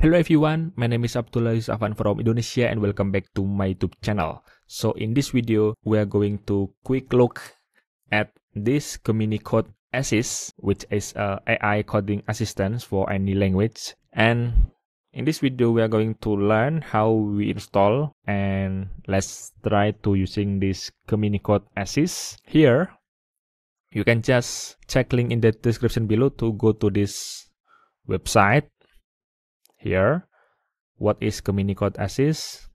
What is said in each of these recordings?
Hello everyone, my name is Abdul Aziz Ahwan from Indonesia and welcome back to my YouTube channel. So in this video, we are going to quick look at this Gemini Code Assist, which is a AI coding assistant for any language. And in this video, we are going to learn how we install, and let's try to using this Gemini Code Assist. Here, you can just check link in the description below to go to this website. Here, what is Gemini Code Assist?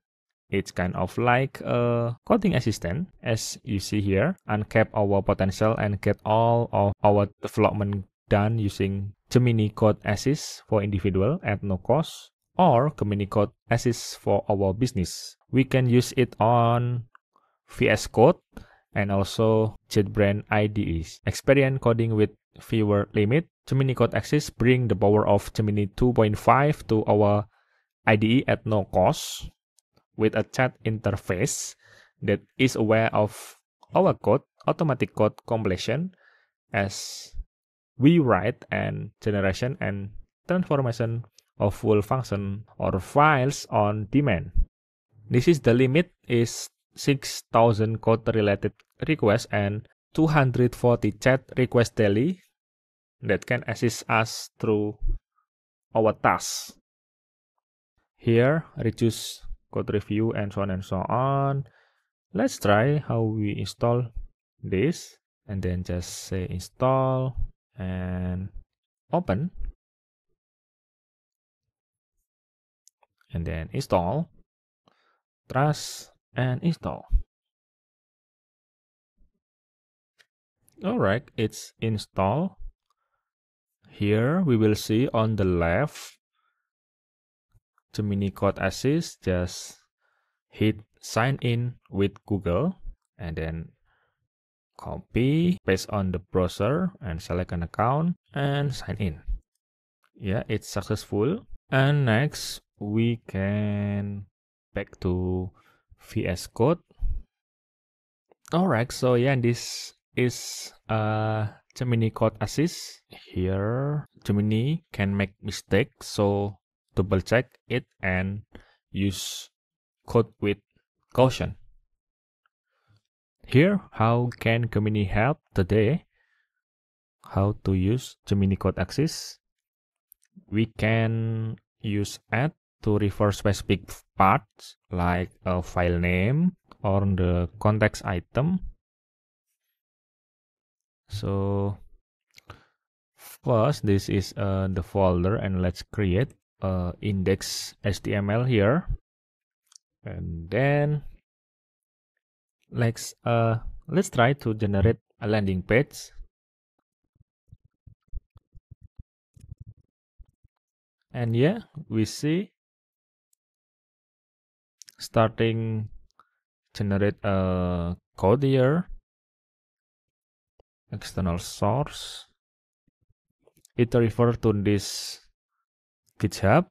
It's kind of like a coding assistant, as you see here, uncap our potential and get all of our development done using Gemini Code Assist for individual at no cost, or Gemini Code Assist for our business. We can use it on VS Code and also JetBrains IDEs. Experience coding with fewer limit. Gemini Code Assist bring the power of Gemini 2.5 to our IDE at no cost, with a chat interface that is aware of our code, automatic code completion as we write, and generation and transformation of full function or files on demand. This is the limit is 6,000 code related requests and 240 chat requests daily that can assist us through our tasks. Here, reduce code review and so on and so on. Let's try how we install this, and then just say install and open, and then install, trust and install. Alright, it's installed. Here we will see on the left Gemini Code Assist. Just hit sign in with Google and then copy, paste on the browser and select an account and sign in. Yeah, it's successful. And next we can back to VS Code. Alright, so yeah, this is Gemini Code Assist. Here Gemini can make mistakes, so double check it and use code with caution. Here, how can Gemini help today? How to use Gemini Code Assist? We can use add to refer specific parts like a file name or the context item. So first, this is the folder, and let's create index HTML here, and then let's try to generate a landing page. And yeah, we see starting generate a code here, external source. It refers to this GitHub,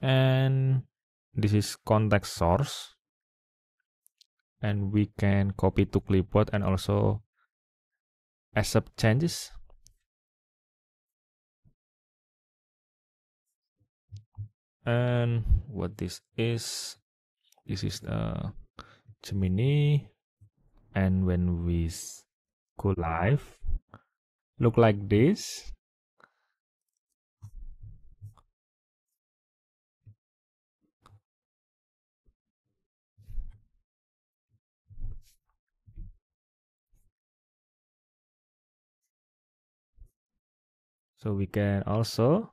and this is context source, and we can copy to clipboard and also accept changes. And what this is the Gemini, and when we go live, look like this. So we can also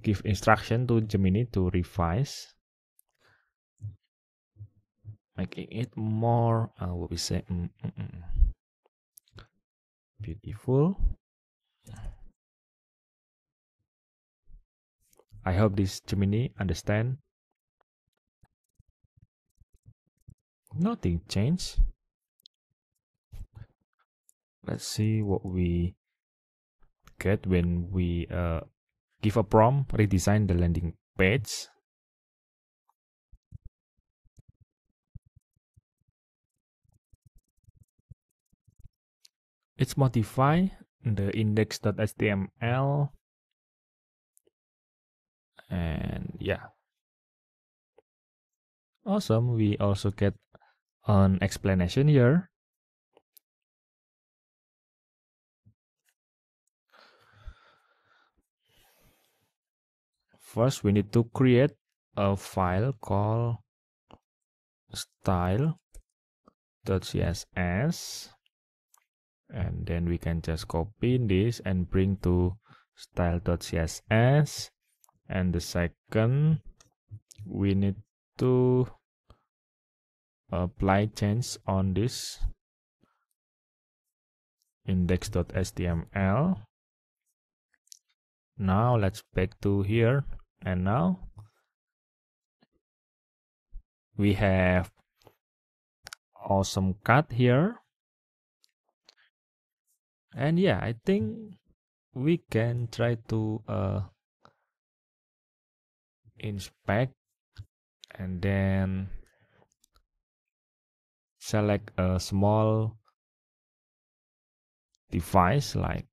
give instruction to Gemini to revise, making it more what we say beautiful. I hope this Gemini understand. Nothing changed. Let's see what we get when we give a prompt, redesign the landing page. It's modify the index.html And yeah, awesome. We also get an explanation here. First, we need to create a file called style.css, and then we can just copy this and bring to style.css. And the second, we need to apply change on this index.html. Now let's back to here, and now we have awesome cut here. And yeah, I think we can try to inspect and then select a small device like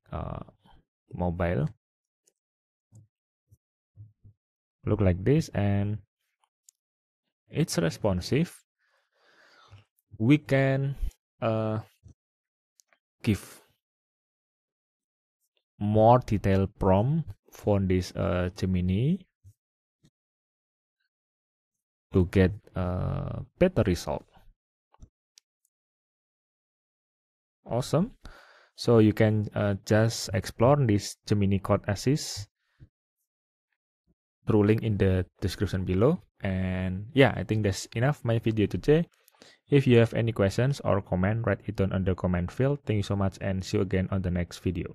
mobile. Look like this, and it's responsive. We can give more detailed prompt for this Gemini to get a better result. Awesome. So you can just explore this Gemini Code Assist through link in the description below. And yeah, I think that's enough my video today. If you have any questions or comment, write it down on the comment field. Thank you so much, and see you again on the next video.